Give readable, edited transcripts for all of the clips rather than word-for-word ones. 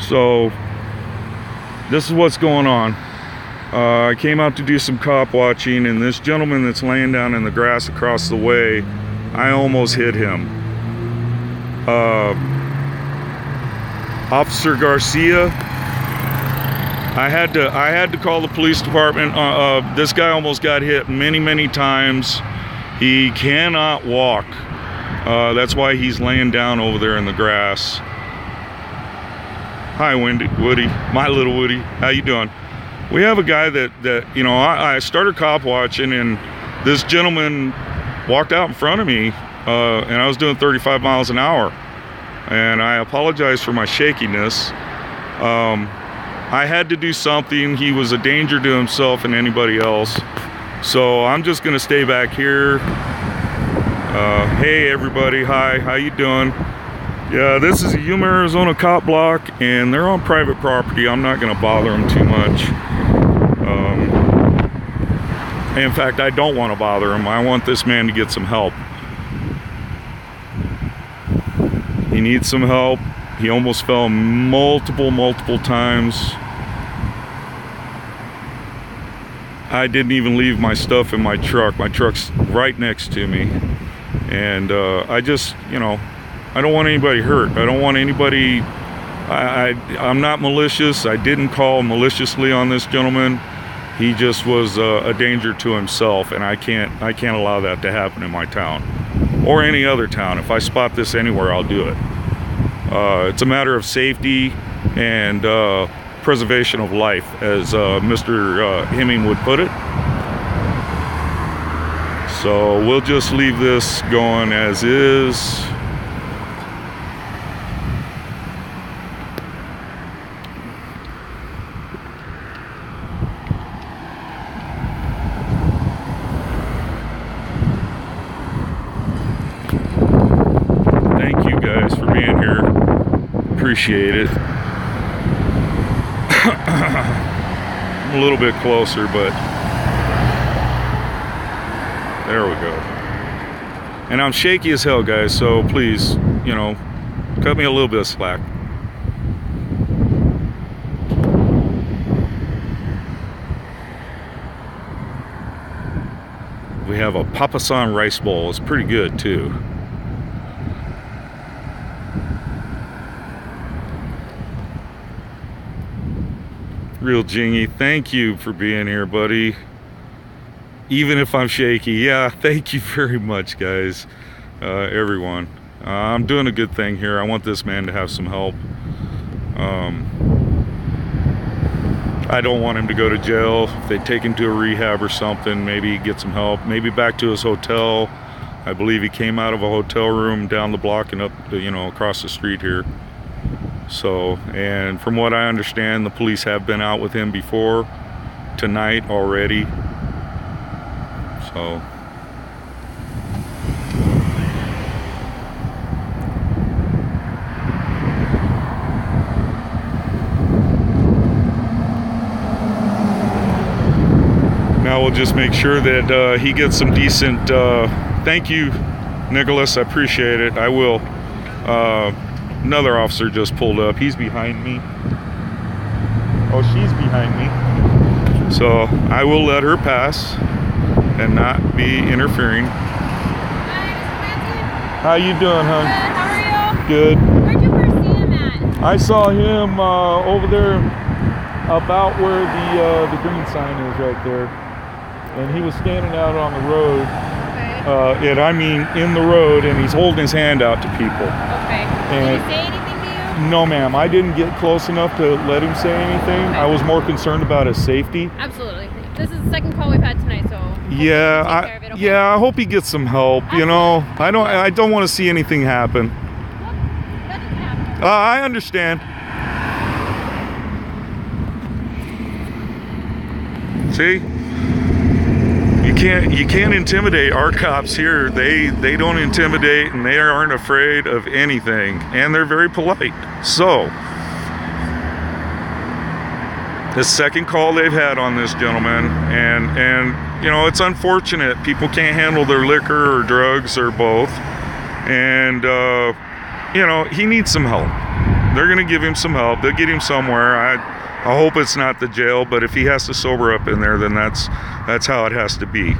So this is what's going on. I came out to do some cop watching, and this gentleman that's laying down in the grass across the way, I almost hit him. Officer Garcia, I had to call the police department. This guy almost got hit many times. He cannot walk. That's why he's laying down over there in the grass. Hi, Woody, my little Woody. How you doing? We have a guy that you know, I started cop watching, and this gentleman walked out in front of me, and I was doing 35 miles an hour. And I apologize for my shakiness. I had to do something. He was a danger to himself and anybody else. So I'm just gonna stay back here. Hey everybody, hi, how you doing? Yeah, this is a Yuma, Arizona cop block, and they're on private property. I'm not gonna bother them too much. In fact, I don't want to bother him. I want this man to get some help. He needs some help. He almost fell multiple times. I didn't even leave my stuff in my truck. My truck's right next to me. And I just, you know, I don't want anybody hurt. I don't want anybody, I'm not malicious. I didn't call maliciously on this gentleman. He just was a danger to himself, and I can't allow that to happen in my town or any other town. If I spot this anywhere, I'll do it. It's a matter of safety and preservation of life, as Mr. Hemming would put it. So we'll just leave this going as is. Appreciate it. I'm a little bit closer, but there we go. And I'm shaky as hell, guys, so please, you know, cut me a little bit of slack. We have a papasan rice bowl. It's pretty good too. Real Jingy, thank you for being here, buddy. Even if I'm shaky, yeah, thank you very much, guys. Everyone, I'm doing a good thing here. I want this man to have some help. I don't want him to go to jail. If they take him to a rehab or something, maybe get some help, maybe back to his hotel. I believe he came out of a hotel room down the block and up, you know, across the street here. So, and from what I understand, the police have been out with him before tonight already. So now we'll just make sure that he gets some decent, thank you, Nicholas, I appreciate it. I will. Another officer just pulled up. He's behind me. Oh, she's behind me. So I will let her pass and not be interfering. Hi, Mr. Manson. How you doing, hon? Good. How are you? Good. Where'd you first see him at? I saw him over there, about where the green sign is right there, and he was standing out on the road. Okay. And I mean in the road, and he's holding his hand out to people. Okay. And did he say anything to you? No, ma'am. I didn't get close enough to let him say anything. Okay. I was more concerned about his safety. Absolutely. This is the second call we've had tonight, so Yeah, I hope he gets some help. You know, I don't want to see anything happen. Well, that doesn't happen. I understand. See, you can't intimidate our cops here. They don't intimidate, and they aren't afraid of anything, and they're very polite. So the second call they've had on this gentleman, and you know, it's unfortunate. People can't handle their liquor or drugs or both, and you know, he needs some help. they're gonna give him some help. They'll get him somewhere. I hope it's not the jail, but if he has to sober up in there, then that's how it has to be.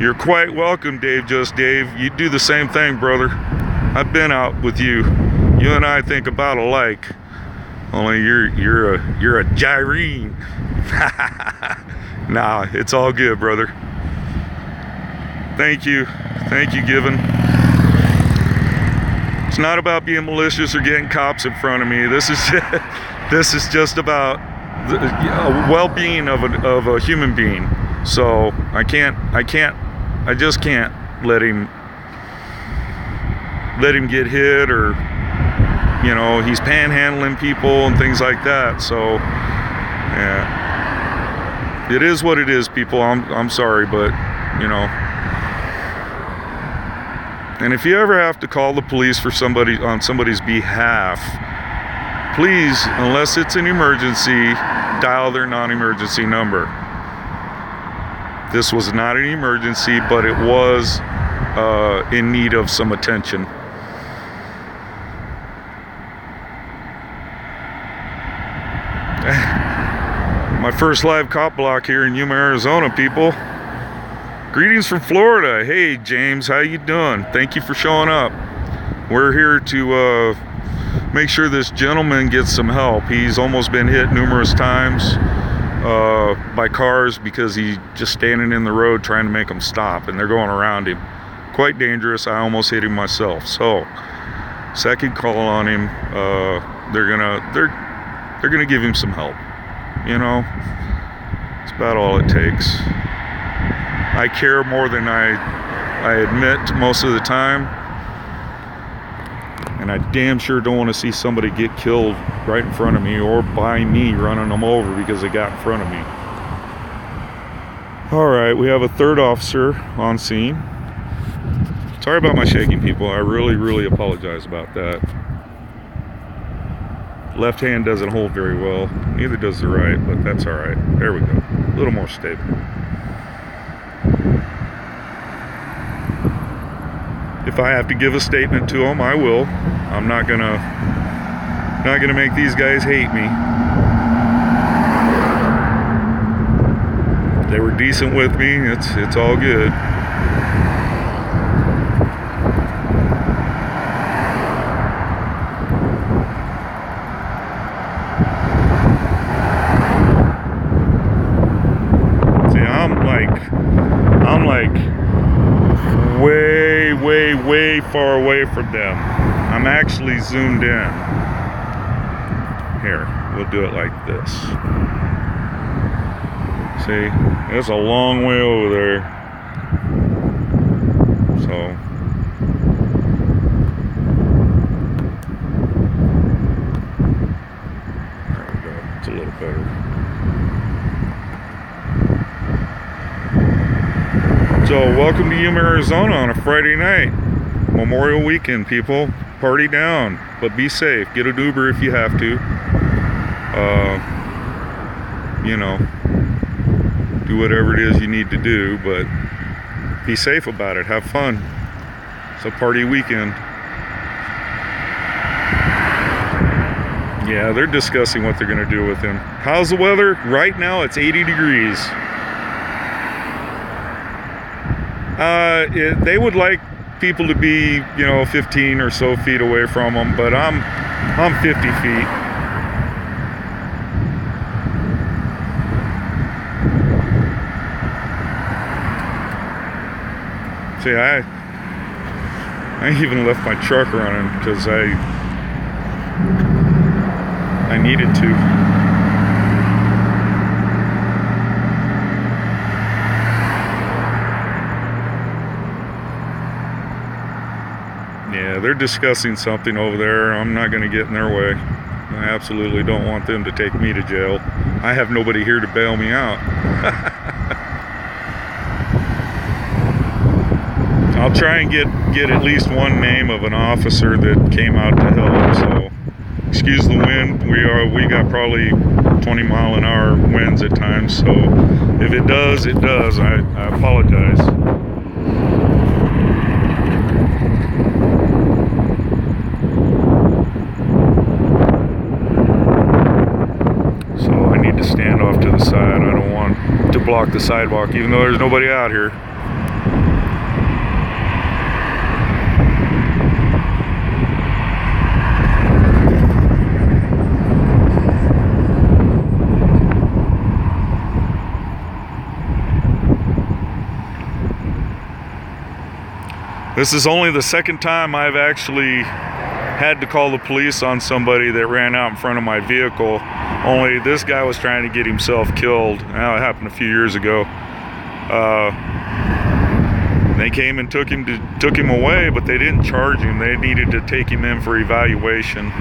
You're quite welcome, Dave. Just Dave. You do the same thing, brother. I've been out with you. You and I think about alike. Only you're a gyrene. Nah, it's all good, brother. Thank you, Given. It's not about being malicious or getting cops in front of me. This is just about the well-being of a human being. So I just can't let him get hit, or you know, he's panhandling people and things like that. So yeah, it is what it is, people. I'm sorry, but you know. And if you ever have to call the police for somebody on somebody's behalf, please, unless it's an emergency, dial their non-emergency number. This was not an emergency, but it was in need of some attention. My first live cop block here in Yuma, Arizona, people. Greetings from Florida. Hey, James, how you doing? Thank you for showing up. We're here to make sure this gentleman gets some help. He's almost been hit numerous times by cars because he's just standing in the road trying to make them stop, and they're going around him. Quite dangerous. I almost hit him myself. So, second call on him. They're gonna give him some help. You know, it's about all it takes. I care more than I admit most of the time, and I damn sure don't want to see somebody get killed right in front of me, or by me running them over because they got in front of me. All right, we have a third officer on scene. Sorry about my shaking, people. I really apologize about that. Left hand doesn't hold very well, neither does the right, but that's all right. There we go, a little more stable. If I have to give a statement to them, I will. I'm not gonna make these guys hate me. They were decent with me. It's all good. See, I'm like way far away from them. I'm actually zoomed in. Here, we'll do it like this. See, it's a long way over there. So, there we go. It's a little better. So, welcome to Yuma, Arizona on a Friday night. Memorial weekend, people. Party down, but be safe. Get an Uber if you have to. You know, do whatever it is you need to do, but be safe about it. Have fun. It's a party weekend. Yeah, they're discussing what they're going to do with him. How's the weather? Right now, it's 80 degrees. They would like people to be, you know, 15 or so feet away from them, but I'm 50 feet. See, I even left my truck running because I needed to. Yeah, they're discussing something over there. I'm not going to get in their way. I absolutely don't want them to take me to jail. I have nobody here to bail me out. I'll try and get at least one name of an officer that came out to help. So, excuse the wind. We got probably 20-mile-an-hour winds at times. So, if it does, it does. I apologize. off to the side. I don't want to block the sidewalk, even though there's nobody out here. This is only the second time I've actually had to call the police on somebody that ran out in front of my vehicle. Only this guy was trying to get himself killed. Now, it happened a few years ago. They came and took him away, but they didn't charge him. They needed to take him in for evaluation.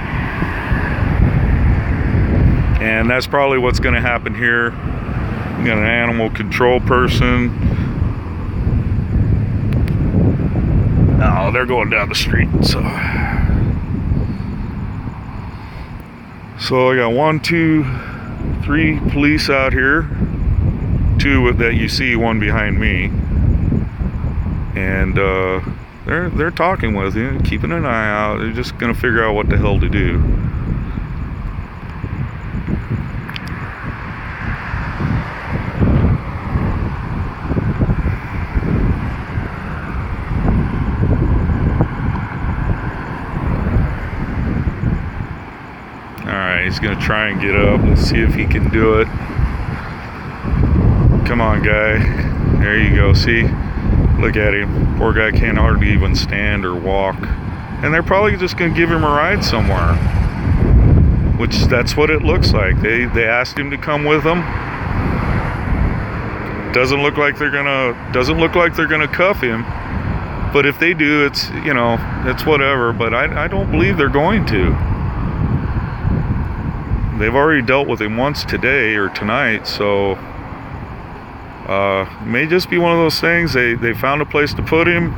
And that's probably what's going to happen here. We got an animal control person. Oh, they're going down the street, so I got 1, 2, 3 police out here, 2 that you see, 1 behind me, and they're talking with you, keeping an eye out. They're just gonna figure out what the hell to do. He's gonna try and get up. Let's see if he can do it. Come on, guy. There you go. See? Look at him. Poor guy can't hardly even stand or walk. And they're probably just gonna give him a ride somewhere. Which, that's what it looks like. They asked him to come with them. Doesn't look like they're gonna cuff him. But if they do, it's, you know, it's whatever. But I don't believe they're going to. They've already dealt with him once today or tonight, so it may just be one of those things. They found a place to put him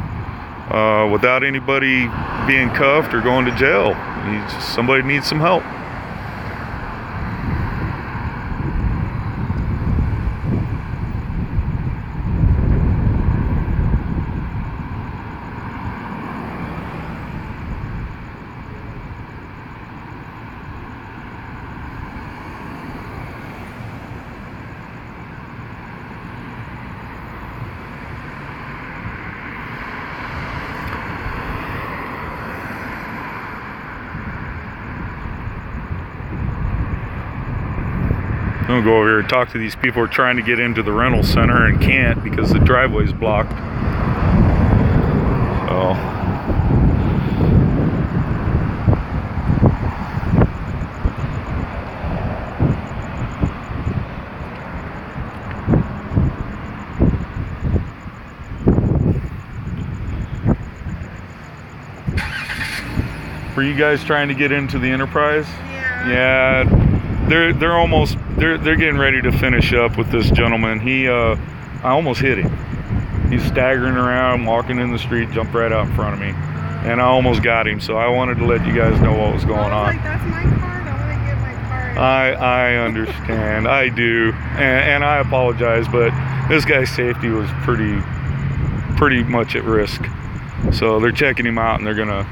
without anybody being cuffed or going to jail. Somebody needs some help. I'm gonna go over here and talk to these people who are trying to get into the rental center and can't because the driveway's blocked. Were you guys trying to get into the Enterprise? Yeah. Yeah. They're getting ready to finish up with this gentleman. I almost hit him. He's staggering around, walking in the street, jumped right out in front of me, and I almost got him. So I wanted to let you guys know what was going on. Like, that's my card. I want to get my card. I understand. I do, and I apologize, but this guy's safety was pretty much at risk. So they're checking him out, and they're gonna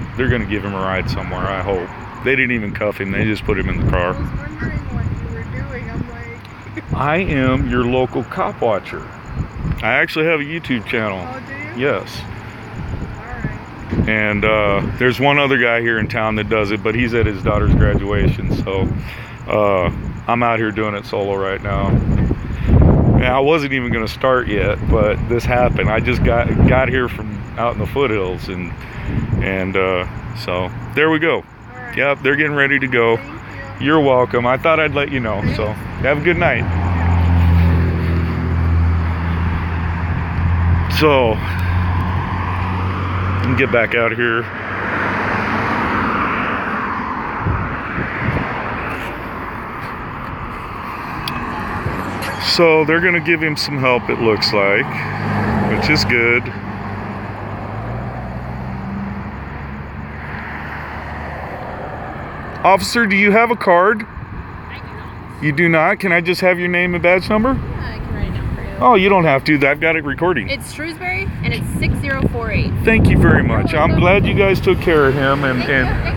give him a ride somewhere. I hope. They didn't even cuff him. They just put him in the car. I was wondering what you were doing. I'm like... I am your local cop watcher. I actually have a YouTube channel. Oh, do you? Yes. Alright. And there's one other guy here in town that does it, but he's at his daughter's graduation. So I'm out here doing it solo right now. And I wasn't even going to start yet, but this happened. I just got here from out in the foothills, and so there we go. Yep, they're getting ready to go. You're welcome. I thought I'd let you know. So have a good night. So let me get back out here. So they're gonna give him some help, it looks like, which is good. Officer, do you have a card? I do not. You do not? Can I just have your name and badge number? Yeah, I can write it down for you. Oh, you don't have to. I've got it recording. It's Shrewsbury, and it's 6048. Thank you very much. I'm glad you guys took care of him, and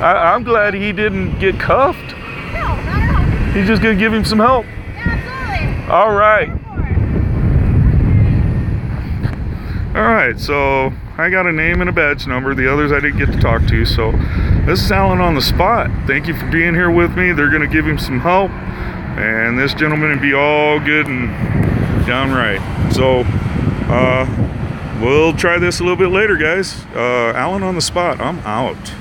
I'm glad he didn't get cuffed. No, not at all. He's just going to give him some help. Yeah, absolutely. All right. All right, so I got a name and a badge number. The others I didn't get to talk to. So this is Alan on the spot. Thank you for being here with me. They're gonna give him some help, and this gentleman will be all good and downright. So we'll try this a little bit later, guys. Alan on the spot. I'm out.